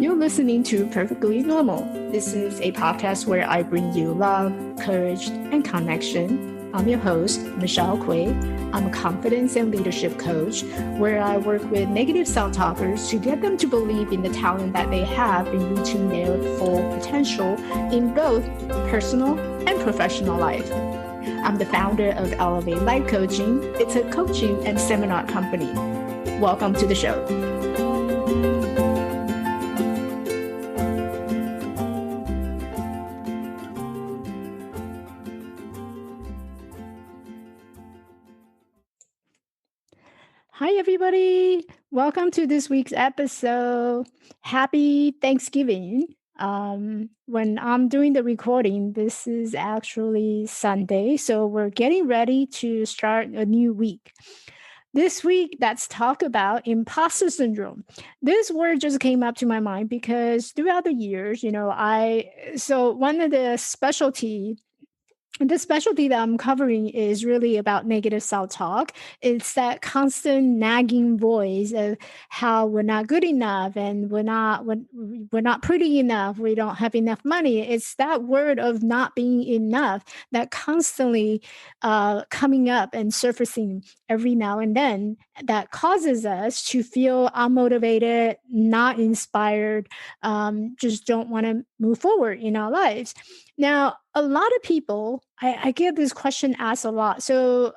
You're listening to Perfectly Normal. This is a podcast where I bring you love, courage, and connection. I'm your host, Michelle Quay. I'm a confidence and leadership coach where I work with negative self-talkers to get them to believe in the talent that they have in reaching their full potential in both personal and professional life. I'm the founder of Elevate Life Coaching. It's a coaching and seminar company. Welcome to the show. Hi, everybody. Welcome to this week's episode. Happy Thanksgiving. When I'm doing the recording, this is actually Sunday, so we're getting ready to start a new week. This week, let's talk about Imposter Syndrome. This word just came up to my mind because throughout the years, one of the specialty that I'm covering is really about negative self-talk. It's that constant nagging voice of how we're not good enough and we're not pretty enough. We don't have enough money. It's that word of not being enough that constantly coming up and surfacing every now and then that causes us to feel unmotivated, not inspired, just don't want to move forward in our lives. Now, a lot of people, I get this question asked a lot. So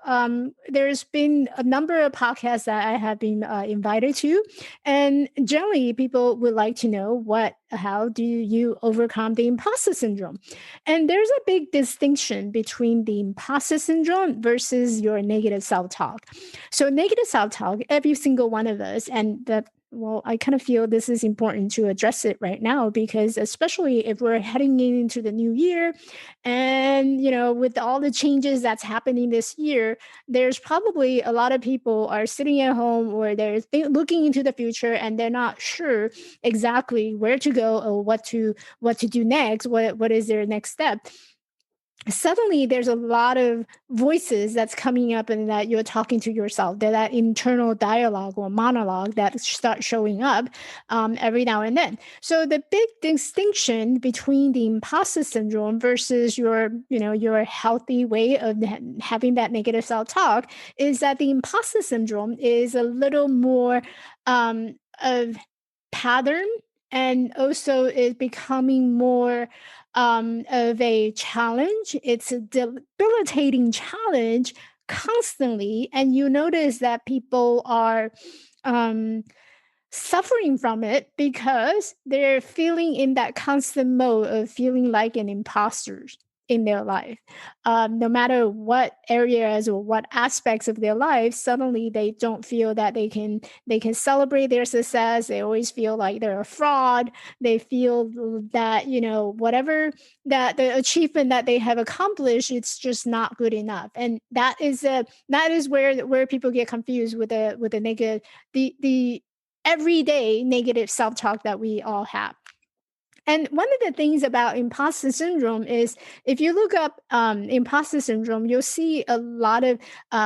there's been a number of podcasts that I have been invited to. And generally, people would like to know how do you overcome the imposter syndrome? And there's a big distinction between the imposter syndrome versus your negative self-talk. So negative self-talk, every single one of us, I kind of feel this is important to address it right now because especially if we're heading into the new year and, with all the changes that's happening this year, there's probably a lot of people are sitting at home or they're looking into the future and they're not sure exactly where to go or what to do next, what is their next step. Suddenly there's a lot of voices that's coming up and that you're talking to yourself, that internal dialogue or monologue that starts showing up every now and then. So the big distinction between the imposter syndrome versus your healthy way of having that negative self-talk is that the imposter syndrome is a little more of pattern and also is becoming more of a challenge. It's a debilitating challenge constantly. And you notice that people are suffering from it because they're feeling in that constant mode of feeling like an imposter in their life. No matter what areas or what aspects of their life, suddenly they don't feel that they can celebrate their success. They always feel like they're a fraud. They feel that, whatever that the achievement that they have accomplished, it's just not good enough. And that is where people get confused with the negative, the everyday negative self-talk that we all have. And one of the things about imposter syndrome is if you look up imposter syndrome, you'll see a lot of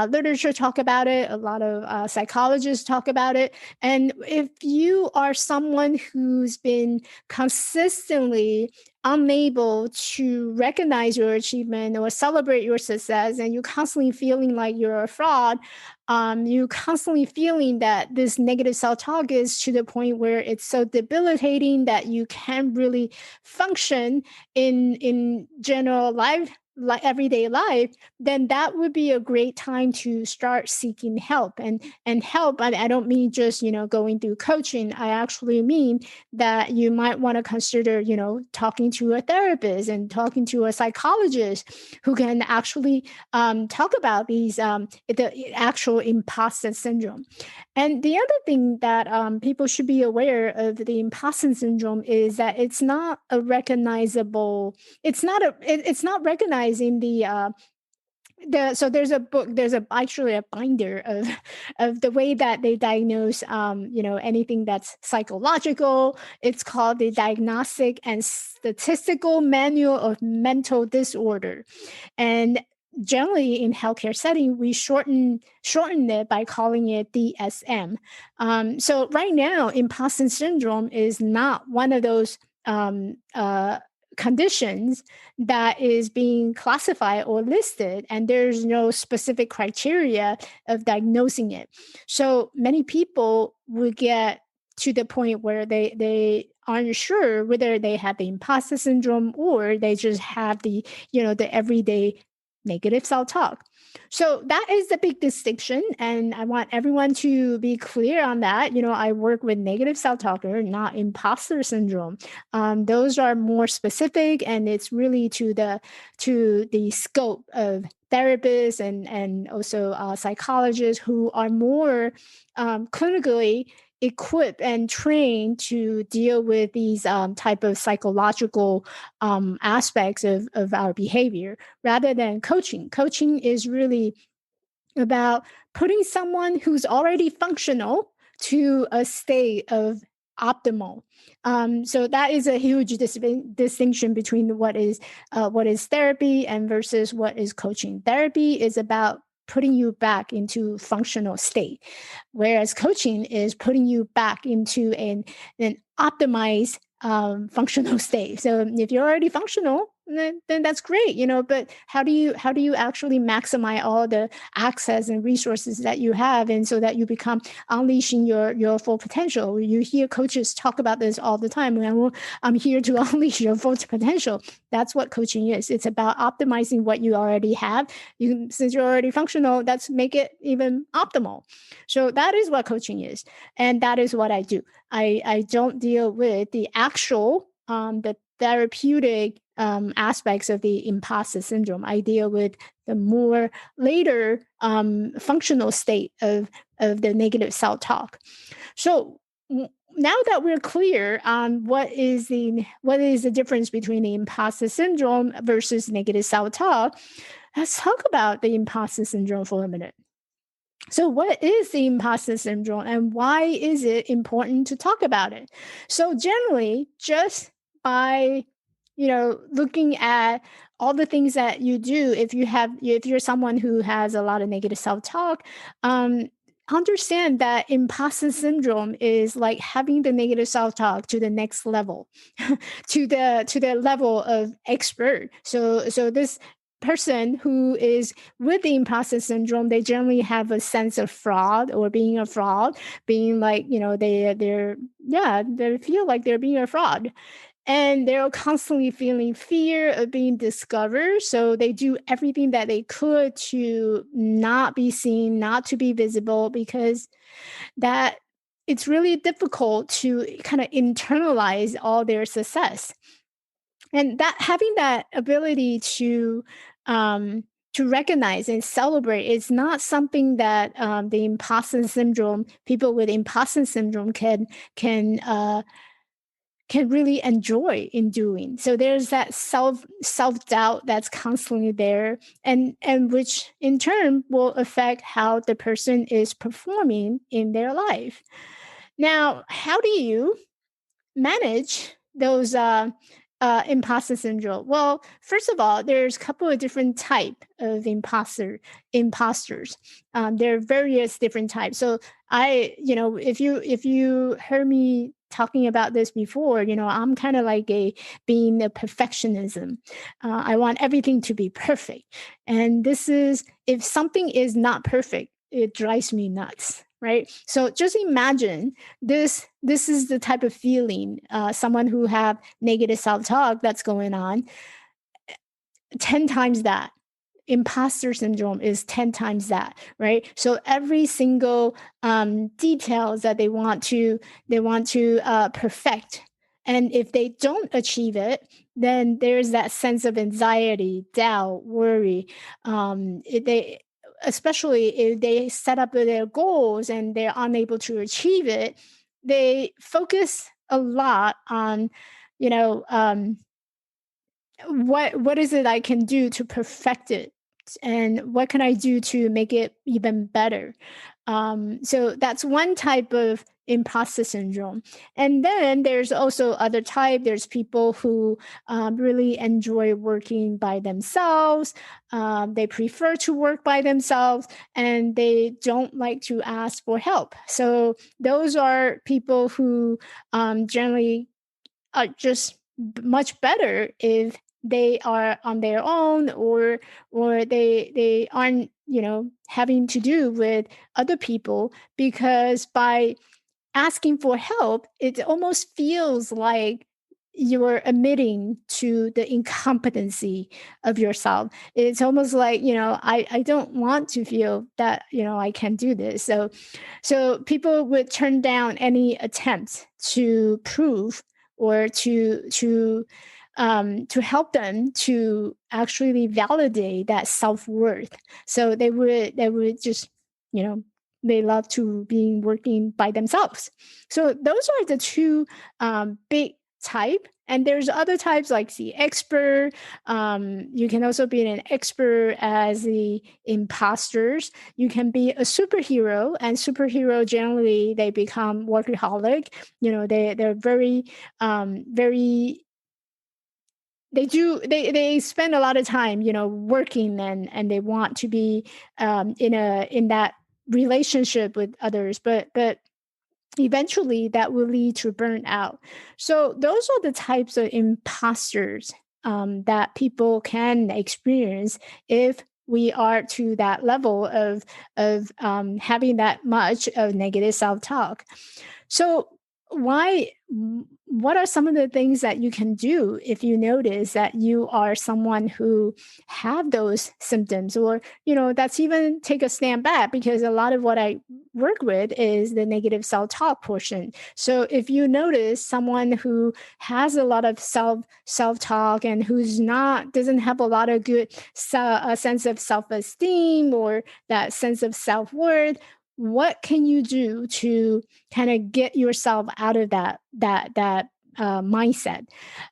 literature talk about it, a lot of psychologists talk about it. And if you are someone who's been consistently unable to recognize your achievement or celebrate your success, and you're constantly feeling like you're a fraud, you constantly feeling that this negative self-talk is to the point where it's so debilitating that you can't really function in general life, like everyday life, then that would be a great time to start seeking help. And help, I don't mean just, going through coaching. I actually mean that you might want to consider, talking to a therapist and talking to a psychologist who can actually talk about these, the actual imposter syndrome. And the other thing that people should be aware of the imposter syndrome is that it's not recognizing so there's a book, actually a binder of the way that they diagnose anything that's psychological. It's called the Diagnostic and Statistical Manual of Mental Disorder. And generally in healthcare setting, we shorten it by calling it DSM. So right now, imposter syndrome is not one of those conditions that is being classified or listed, and there's no specific criteria of diagnosing it. So many people would get to the point where they aren't sure whether they have the imposter syndrome or they just have the the everyday negative self-talk. So that is the big distinction, and I want everyone to be clear on that. I work with negative self-talker, not imposter syndrome. Those are more specific, and it's really to the scope of therapists and also psychologists who are more clinically equipped and trained to deal with these type of psychological aspects of our behavior rather than coaching. Coaching is really about putting someone who's already functional to a state of optimal. So that is a huge distinction between what is therapy and versus what is coaching. Therapy is about putting you back into functional state, whereas coaching is putting you back into an optimized functional state. So if you're already functional, then that's great, but how do you actually maximize all the access and resources that you have, and so that you become unleashing your full potential? You hear coaches talk about this all the time. I'm here to unleash your full potential. That's what coaching is. It's about optimizing what you already have. Since you're already functional, let's make it even optimal. So that is what coaching is, and that is what I do. I don't deal with the actual the therapeutic aspects of the imposter syndrome. I deal with the more later functional state of the negative self-talk. So now that we're clear on what is the difference between the imposter syndrome versus negative self-talk, let's talk about the imposter syndrome for a minute. So, what is the imposter syndrome, and why is it important to talk about it? So, generally, just by looking at all the things that you do, if you're someone who has a lot of negative self-talk, understand that imposter syndrome is like having the negative self-talk to the next level, to the level of expert. So this person who is with the imposter syndrome, they generally have a sense of fraud or being a fraud, being like, they feel like they're being a fraud. And they're constantly feeling fear of being discovered. So they do everything that they could to not be seen, not to be visible, because that it's really difficult to kind of internalize all their success. And that having that ability to recognize and celebrate is not something that the imposter syndrome people with imposter syndrome can really enjoy in doing. So there's that self-doubt that's constantly there, and which in turn will affect how the person is performing in their life. Now, how do you manage those imposter syndrome? Well, first of all, there's a couple of different type of imposters. There are various different types. So if you heard me talking about this before, I'm kind of like being a perfectionism. I want everything to be perfect, and this is if something is not perfect, it drives me nuts. Right. So just imagine this is the type of feeling someone who have negative self-talk that's going on 10 times that. Imposter syndrome is 10 times that, right? So every single details that they want to perfect, and if they don't achieve it, then there's that sense of anxiety, doubt, worry. Especially if they set up their goals and they're unable to achieve it, they focus a lot on, what is it I can do to perfect it, and what can I do to make it even better. So that's one type of imposter syndrome. And then there's also other type. There's people who really enjoy working by themselves. They prefer to work by themselves, and they don't like to ask for help. So those are people who generally are just much better if they are on their own, or they aren't, having to do with other people, because by asking for help, it almost feels like you're admitting to the incompetency of yourself. It's almost like, I don't want to feel that, I can do this. So people would turn down any attempts to prove, or to help them to actually validate that self-worth. So they would just, you know they love to be working by themselves. So those are the two big type. And there's other types like the expert. You can also be an expert as the imposters. You can be a superhero, and superhero generally they become workaholic. They're very they spend a lot of time, working, and they want to be in that relationship with others, but eventually that will lead to burnout. So those are the types of imposters that people can experience if we are to that level of having that much of negative self-talk. So why what are some of the things that you can do if you notice that you are someone who have those symptoms? Or that's even take a stand back, because a lot of what I work with is the negative self-talk portion. So if you notice someone who has a lot of self-talk, and who's not doesn't have a lot of good a sense of self-esteem, or that sense of self-worth, what can you do to kind of get yourself out of that mindset?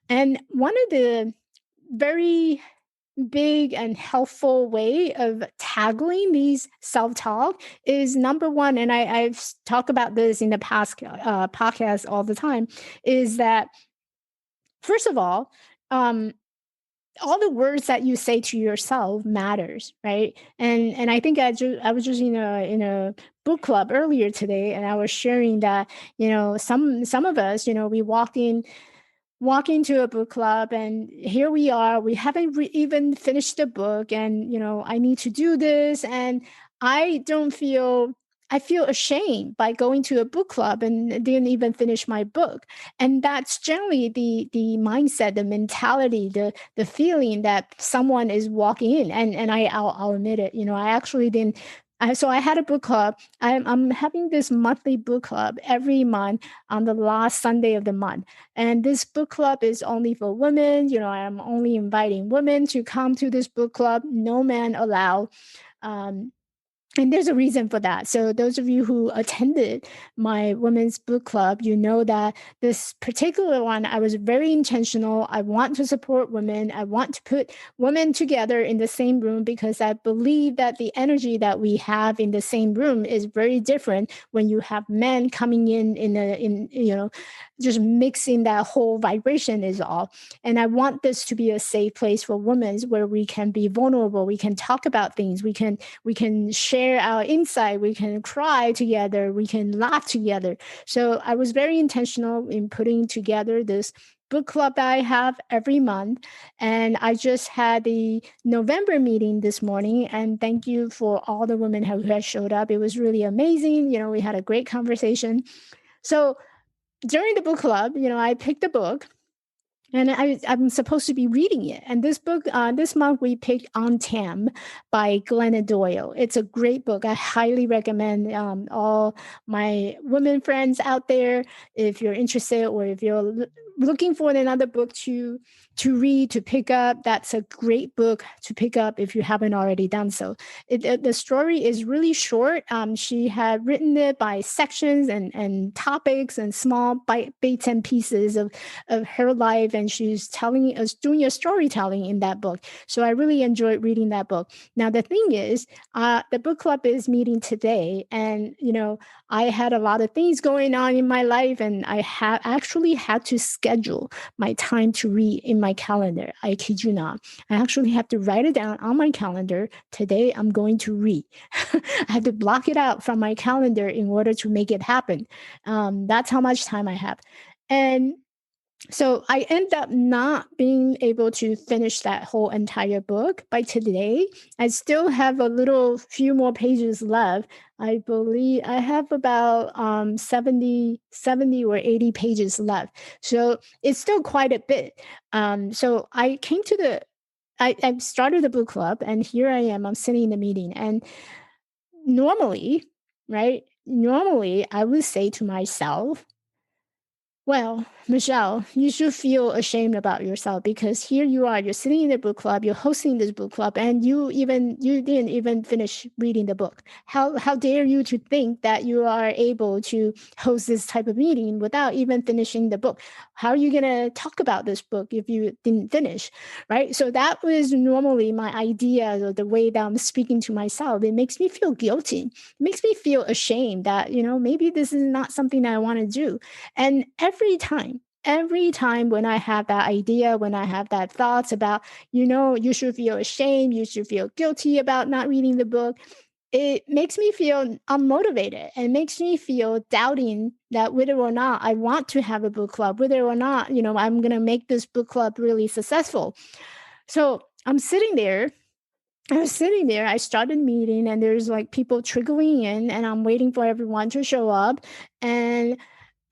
And one of the very big and helpful way of tackling these self-talk is, number one, and I've talked about this in the past podcast all the time, is that first of all the words that you say to yourself matters, right? And I think I was just in a book club earlier today, and I was sharing that, some of us, we walk into a book club, and here we are, we haven't even finished the book, and I need to do this, and I feel ashamed by going to a book club and didn't even finish my book. And that's generally the mindset, the mentality, the feeling that someone is walking in. And I'll admit it, I actually didn't. So I had a book club. I'm having this monthly book club every month on the last Sunday of the month. And this book club is only for women. I'm only inviting women to come to this book club. No men allowed. And there's a reason for that. So those of you who attended my women's book club, you know that this particular one, I was very intentional. I want to support women. I want to put women together in the same room, because I believe that the energy that we have in the same room is very different when you have men coming in just mixing that whole vibration is all. And I want this to be a safe place for women, where we can be vulnerable. We can talk about things. We can share our insight. We can cry together. We can laugh together. So I was very intentional in putting together this book club that I have every month. And I just had the November meeting this morning. And thank you for all the women who have showed up. It was really amazing. We had a great conversation. So during the book club, I picked a book, and I'm supposed to be reading it. And this book, this month, we picked On Tam by Glennon Doyle. It's a great book. I highly recommend all my women friends out there, if you're interested, or if you're looking for another book to read, to pick up. That's a great book to pick up if you haven't already done so. The story is really short. She had written it by sections and topics and small bits and pieces of her life, and she's telling us, doing a storytelling in that book. So I really enjoyed reading that book. Now, the thing is, the book club is meeting today, and, I had a lot of things going on in my life, and I actually had to schedule my time to read in my calendar. I kid you not. I actually have to write it down on my calendar. Today, I'm going to read. I had to block it out from my calendar in order to make it happen. That's how much time I have. And so I end up not being able to finish that whole entire book by today. I still have a few more pages left. I believe I have about 70 or 80 pages left. So it's still quite a bit. So I came to I started the book club, and here I am. I'm sitting in the meeting. And normally, right? Normally, I would say to myself, well, Michelle, you should feel ashamed about yourself, because here you are, you're sitting in the book club, you're hosting this book club, and you didn't even finish reading the book. How dare you to think that you are able to host this type of meeting without even finishing the book? How are you going to talk about this book if you didn't finish, right? So that was normally my idea, or the way that I'm speaking to myself. It makes me feel guilty. It makes me feel ashamed that, maybe this is not something that I want to do. And every time when I have that idea, when I have that thoughts about, you should feel ashamed, you should feel guilty about not reading the book, it makes me feel unmotivated, and makes me feel doubting that whether or not I want to have a book club, whether or not, I'm going to make this book club really successful. So I'm sitting there. I was sitting there, I started meeting, and there's like people trickling in, and I'm waiting for everyone to show up. And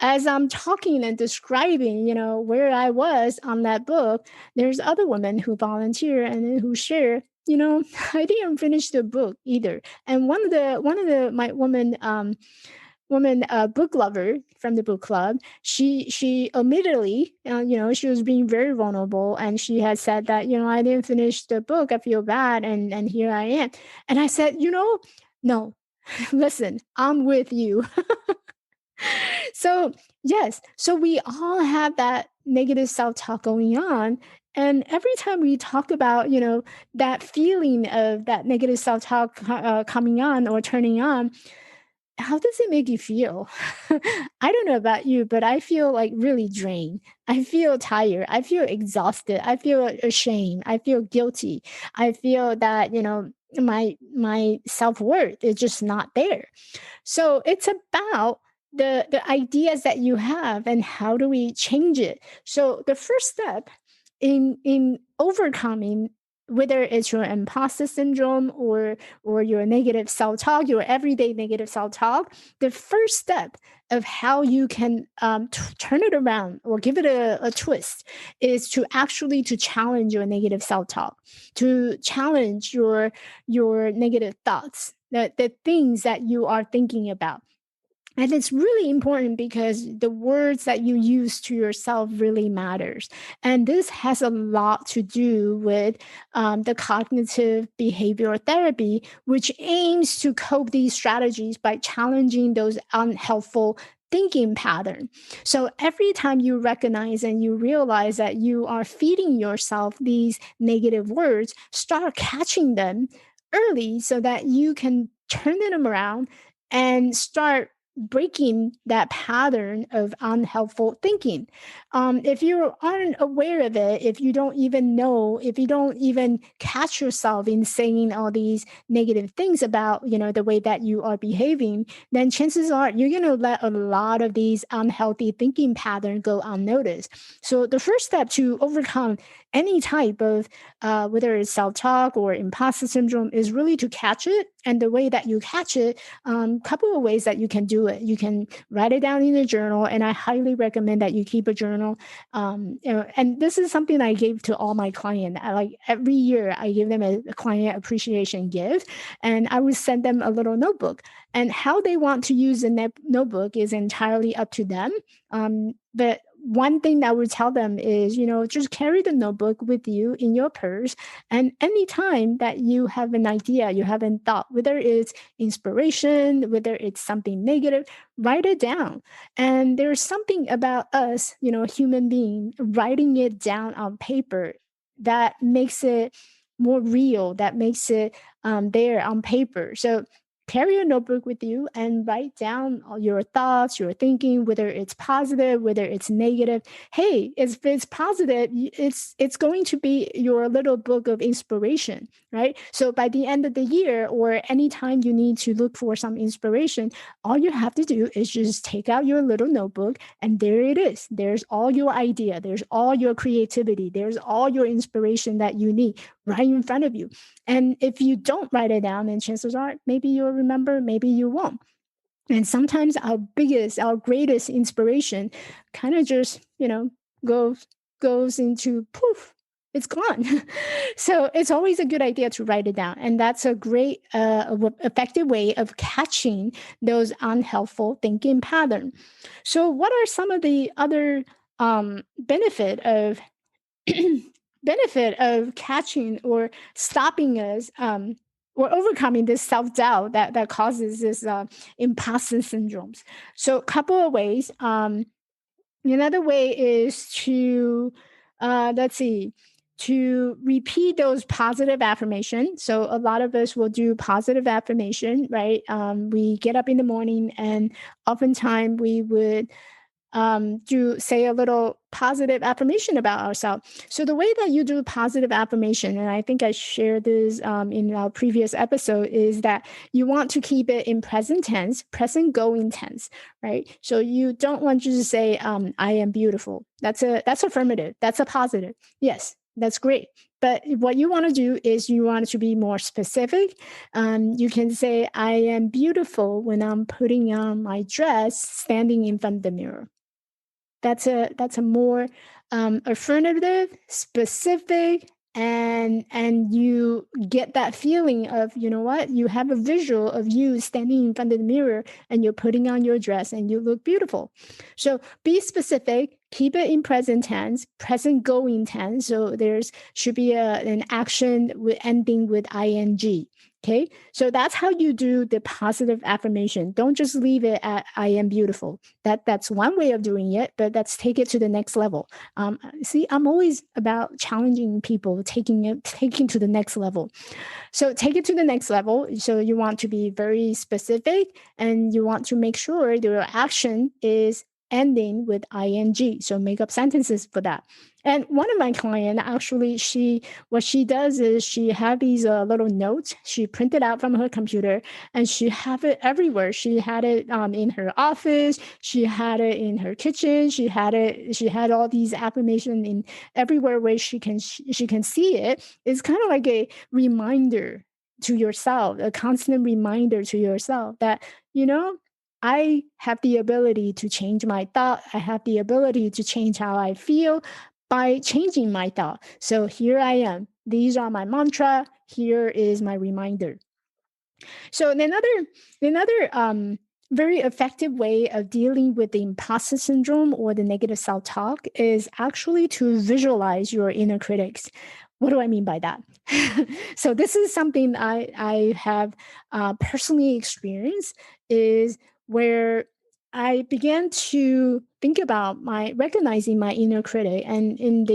as I'm talking and describing, where I was on that book, there's other women who volunteer and who share, I didn't finish the book either. And my woman book lover from the book club, she immediately, she was being very vulnerable, and she had said that, I didn't finish the book, I feel bad, and here I am. And I said, no, listen, I'm with you. So, yes, so we all have that negative self-talk going on. And every time we talk about, that feeling of that negative self-talk coming on or turning on, how does it make you feel? I don't know about you, but I feel like really drained. I feel tired. I feel exhausted. I feel ashamed. I feel guilty. I feel that, my self-worth is just not there. So it's about the ideas that you have, and how do we change it. So the first step in overcoming, whether it's your imposter syndrome, or your negative self-talk, your everyday negative self-talk, the first step of how you can turn it around or give it a twist is to actually to challenge your negative self-talk, to challenge your negative thoughts, the things that you are thinking about. And it's really important, because the words that you use to yourself really matters. And this has a lot to do with the cognitive behavioral therapy, which aims to cope these strategies by challenging those unhelpful thinking pattern. So every time you recognize and you realize that you are feeding yourself these negative words, start catching them early so that you can turn them around and start breaking that pattern of unhelpful thinking. If you aren't aware of it, if you don't even know, if you don't even catch yourself in saying all these negative things about, the way that you are behaving, then chances are you're going to let a lot of these unhealthy thinking patterns go unnoticed. So the first step to overcome any type of, whether it's self-talk or imposter syndrome, is really to catch it. And the way that you catch it, couple of ways that you can do it. You can write it down in a journal, and I highly recommend that you keep a journal. And this is something I gave to all my clients. Every year, I give them a client appreciation gift, and I would send them a little notebook. And how they want to use the notebook is entirely up to them. But one thing that I would tell them is, just carry the notebook with you in your purse. And anytime that you have an idea, you have a thought, whether it's inspiration, whether it's something negative, write it down. And there's something about us, human being, writing it down on paper that makes it more real, that makes it there on paper. So carry a notebook with you and write down all your thoughts, your thinking, whether it's positive, whether it's negative. Hey, if it's positive, it's going to be your little book of inspiration, right? So by the end of the year or anytime you need to look for some inspiration, all you have to do is just take out your little notebook and there it is. There's all your idea, there's all your creativity, there's all your inspiration that you need right in front of you. And if you don't write it down, then chances are maybe you'll remember, maybe you won't. And sometimes our greatest inspiration kind of just, goes into poof, it's gone. So it's always a good idea to write it down. And that's a great, effective way of catching those unhelpful thinking patterns. So what are some of the other benefit of benefit of catching or stopping us or overcoming this self-doubt that causes this imposter syndromes? So a couple of ways. Another way is to let's see, to repeat those positive affirmations. So a lot of us will do positive affirmation, right? We get up in the morning and oftentimes we would do say a little positive affirmation about ourselves. So the way that you do positive affirmation, and I think I shared this in our previous episode, is that you want to keep it in present tense, present going tense, right? So you don't want to just say, "I am beautiful." That's affirmative. That's a positive. Yes, that's great. But what you want to do is you want to be more specific. You can say, "I am beautiful when I'm putting on my dress, standing in front of the mirror." That's a more affirmative, specific, and you get that feeling of, you know what, you have a visual of you standing in front of the mirror and you're putting on your dress and you look beautiful. So be specific, keep it in present tense, present going tense. So there's should be an action with ending with ing. Okay, so that's how you do the positive affirmation. Don't just leave it at "I am beautiful." That's one way of doing it, but let's take it to the next level. See, I'm always about challenging people, taking to the next level. So take it to the next level. So you want to be very specific, and you want to make sure your action is ending with ing. So make up sentences for that. And one of my clients actually, what she does is she had these little notes. She printed out from her computer, and she have it everywhere. She had it in her office. She had it in her kitchen. She had it. She had all these affirmations in everywhere where she can see it. It's kind of like a reminder to yourself, a constant reminder to yourself that, I have the ability to change my thought. I have the ability to change how I feel by changing my thought. So here I am. These are my mantra. Here is my reminder. So another very effective way of dealing with the imposter syndrome or the negative self-talk is actually to visualize your inner critics. What do I mean by that? So this is something I have personally experienced, is where I began to think about recognizing my inner critic. And in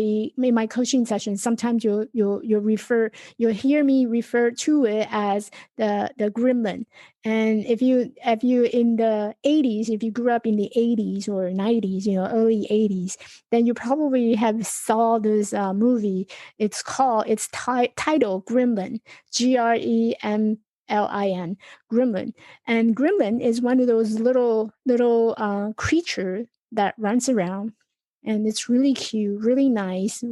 my coaching sessions, sometimes you'll hear me refer to it as the gremlin. And if you in the 80s, if you grew up in the 80s or 90s, early 80s, then you probably have saw this movie. It's titled Gremlin, GREMLIN, Gremlin. And gremlin is one of those little creature that runs around, and it's really cute, really nice.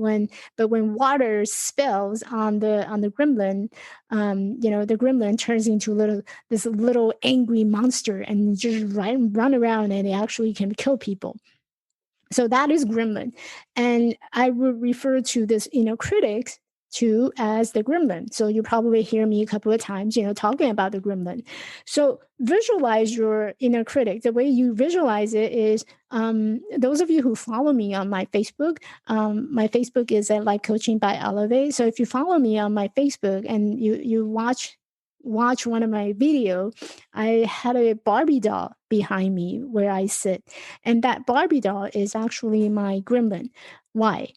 But when water spills on the gremlin, the gremlin turns into this little angry monster and just run around, and it actually can kill people. So that is gremlin. And I would refer to this inner critics to as the gremlin. So you probably hear me a couple of times, talking about the gremlin. So visualize your inner critic. The way you visualize it is, those of you who follow me on my Facebook is at Life Coaching by Elevate. So if you follow me on my Facebook and you watch one of my video, I had a Barbie doll behind me where I sit. And that Barbie doll is actually my gremlin. Why?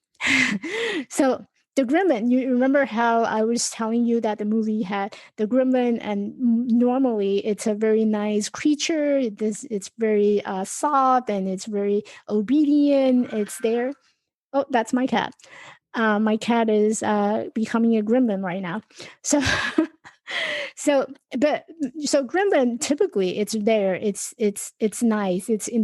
So the gremlin, you remember how I was telling you that the movie had the gremlin, and normally it's a very nice creature. It's very soft, and it's very obedient. It's there. Oh, that's my cat. My cat is becoming a gremlin right now. So, so gremlin, typically it's there. It's nice. It's in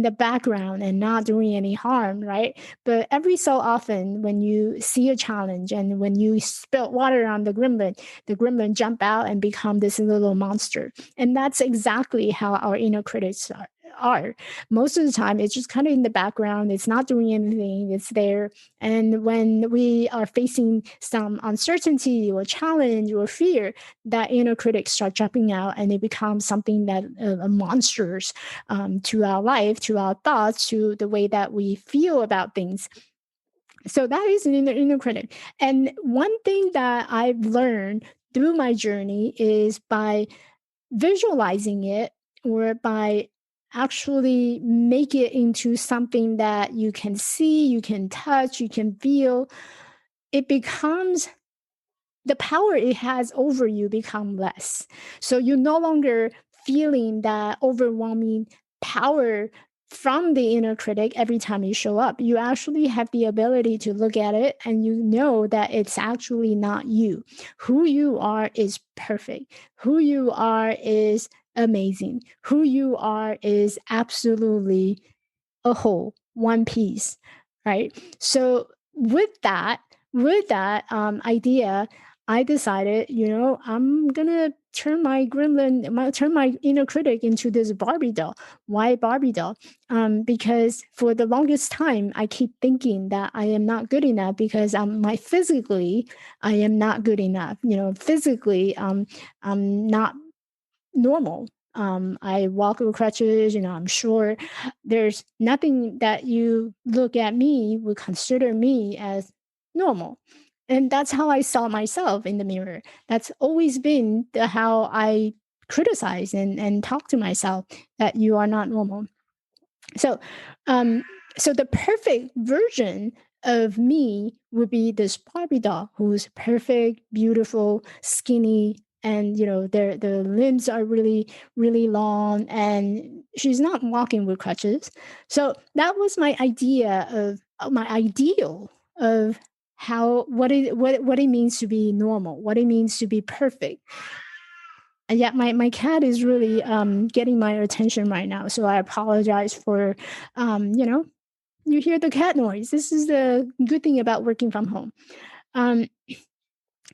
the background and not doing any harm, right? But every so often, when you see a challenge and when you spill water on the gremlin jump out and become this little monster. And that's exactly how our inner critics are. Most of the time, it's just kind of in the background. It's not doing anything. It's there. And when we are facing some uncertainty or challenge or fear, that inner critics start jumping out, and it becomes something that monsters to our life, to our thoughts, to the way that we feel about things. So that is an inner critic. And one thing that I've learned through my journey is by visualizing it, or by actually make it into something that you can see, you can touch, you can feel, it becomes, the power it has over you become less. So you're no longer feeling that overwhelming power from the inner critic every time you show up. You actually have the ability to look at it, and you know that it's actually not you. Who you are is perfect. Who you are is amazing. Who you are is absolutely a whole, one piece, right? So with that idea, I decided, I'm gonna turn my inner critic into this Barbie doll. Why Barbie doll? Because for the longest time, I keep thinking that I am not good enough because physically, I am not good enough. Physically, I'm not normal. I walk with crutches, I'm sure there's nothing that you look at me would consider me as normal. And that's how I saw myself in the mirror. That's always been how I criticize and talk to myself, that you are not normal. So, so the perfect version of me would be this Barbie doll who's perfect, beautiful, skinny, and the limbs are really, really long, and she's not walking with crutches. So that was my idea of my ideal of what it means to be normal, what it means to be perfect. And yeah, my cat is really getting my attention right now. So I apologize for, you hear the cat noise. This is the good thing about working from home. Um,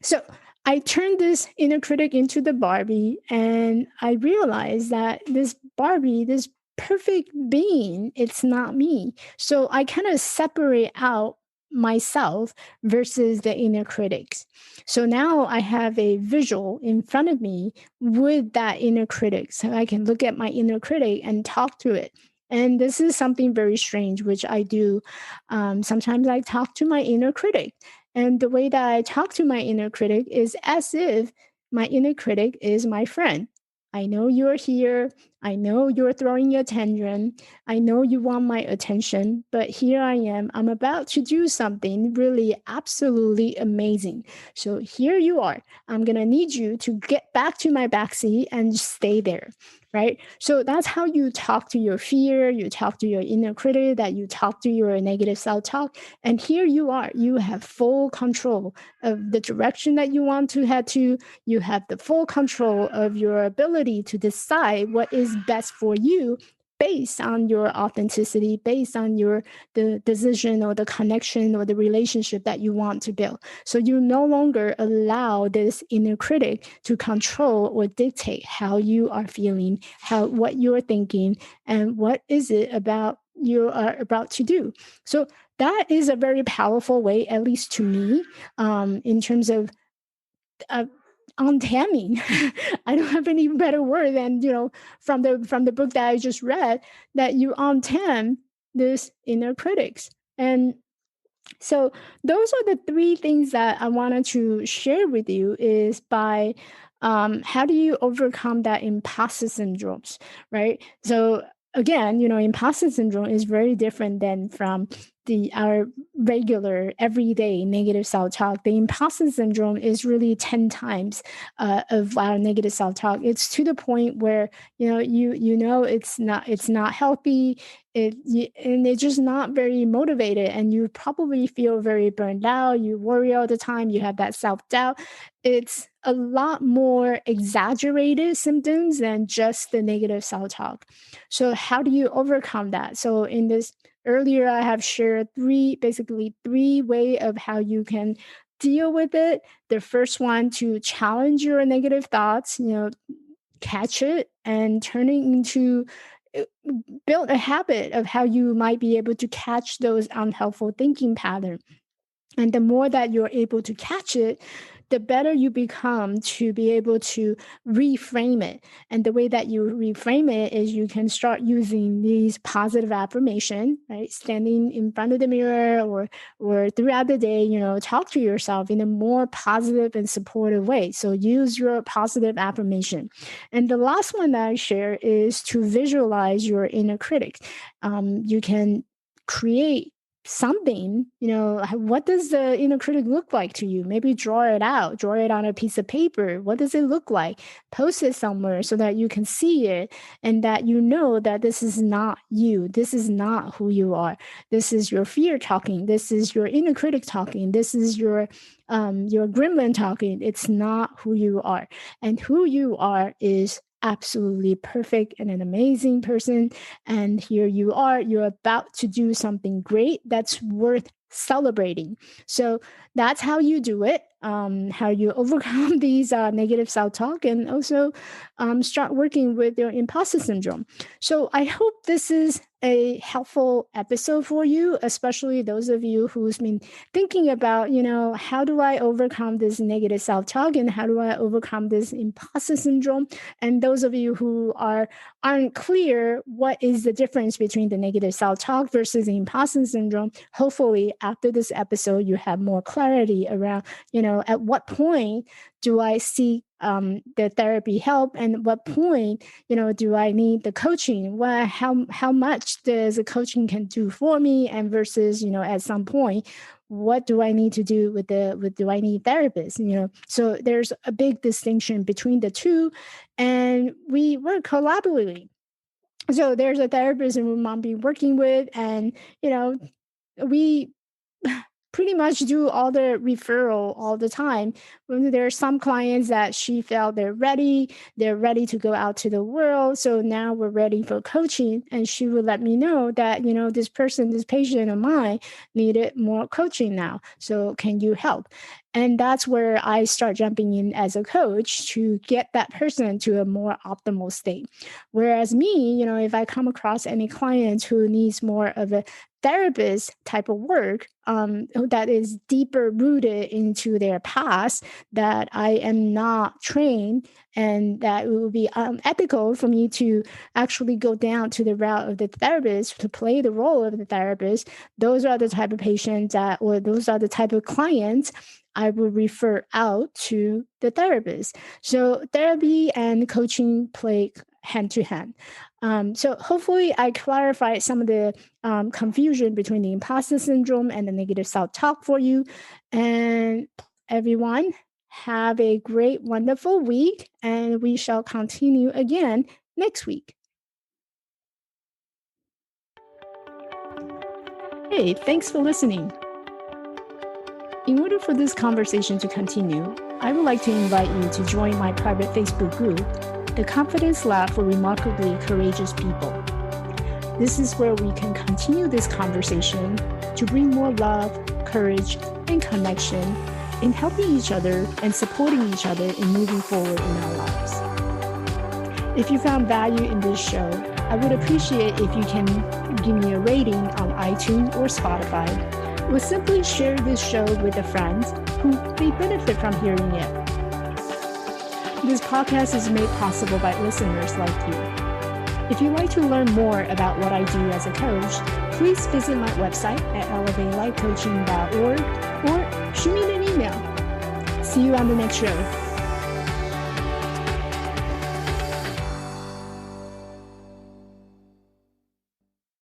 so I turned this inner critic into the Barbie, and I realized that this Barbie, this perfect being, it's not me. So I kind of separate out myself versus the inner critics. So now I have a visual in front of me with that inner critic. So I can look at my inner critic and talk to it. And this is something very strange, which I do. Sometimes I talk to my inner critic. And the way that I talk to my inner critic is as if my inner critic is my friend. I know you're here. I know you're throwing your tantrum. I know you want my attention, but here I am. I'm about to do something really absolutely amazing. So here you are. I'm going to need you to get back to my backseat and stay there, right? So that's how you talk to your fear, you talk to your inner critic, that you talk to your negative self-talk. And here you are. You have full control of the direction that you want to head to. You have the full control of your ability to decide what is best for you based on your authenticity, based on the decision or the connection or the relationship that you want to build. So you no longer allow this inner critic to control or dictate how you are feeling, what you're thinking, and what is it about you are about to do. So that is a very powerful way, at least to me, in terms of untaming. I don't have any better word than, from the book that I just read, that you untame this inner critics. And so those are the three things that I wanted to share with you, is by how do you overcome that imposter syndromes, right? So again, imposter syndrome is very different than from our regular everyday negative self-talk. The imposter syndrome is really 10 times of our negative self-talk. It's to the point where it's not healthy. And it's just not very motivated, and you probably feel very burned out. You worry all the time. You have that self-doubt. It's a lot more exaggerated symptoms than just the negative self-talk. So how do you overcome that? So in this earlier, I have shared three way of how you can deal with it. The first one, to challenge your negative thoughts, catch it and turn it into build a habit of how you might be able to catch those unhelpful thinking patterns. And the more that you're able to catch it, the better you become to be able to reframe it. And the way that you reframe it is you can start using these positive affirmation, right? Standing in front of the mirror or throughout the day, talk to yourself in a more positive and supportive way. So use your positive affirmation. And the last one that I share is to visualize your inner critic. You can create something, what does the inner critic look like to you? Maybe draw it on a piece of paper. What does it look like? Post it somewhere so that you can see it, and that that this is not you. This is not who you are. This is your fear talking. This is your inner critic talking. This is your gremlin talking. It's not who you are. And who you are is absolutely perfect and an amazing person. And here you are, you're about to do something great that's worth celebrating. So that's how you do it, how you overcome these negative self-talk, and also start working with your imposter syndrome. So I hope this is a helpful episode for you, especially those of you who's been thinking about, how do I overcome this negative self-talk, and how do I overcome this imposter syndrome? And those of you who aren't clear what is the difference between the negative self-talk versus the imposter syndrome, hopefully after this episode you have more clarity around, at what point do I seek the therapy help, and at what point, do I need the coaching? How much does the coaching can do for me, and versus, at some point, what do I need to do do I need therapists? So there's a big distinction between the two, and we work collaboratively. So there's a therapist whom I'm be working with, and we pretty much do all the referral all the time. When there are some clients that she felt they're ready to go out to the world. So now we're ready for coaching. And she would let me know that, this patient of mine needed more coaching now. So can you help? And that's where I start jumping in as a coach to get that person to a more optimal state. Whereas me, if I come across any clients who needs more of a therapist type of work that is deeper rooted into their past, that I am not trained, and that it would be unethical for me to actually go down to the route of the therapist to play the role of the therapist. Those are the type of patients or those are the type of clients I will refer out to the therapist. So therapy and coaching play hand to hand. So hopefully I clarified some of the confusion between the imposter syndrome and the negative self-talk for you. And everyone, have a great, wonderful week, and we shall continue again next week. Hey, thanks for listening. In order for this conversation to continue, I would like to invite you to join my private Facebook group, The Confidence Lab for Remarkably Courageous People. This is where we can continue this conversation to bring more love, courage, and connection in helping each other and supporting each other in moving forward in our lives. If you found value in this show, I would appreciate if you can give me a rating on iTunes or Spotify, or simply share this show with a friend who may benefit from hearing it. This podcast is made possible by listeners like you. If you'd like to learn more about what I do as a coach, please visit my website at elevatelifecoaching.org or shoot me an email. See you on the next show.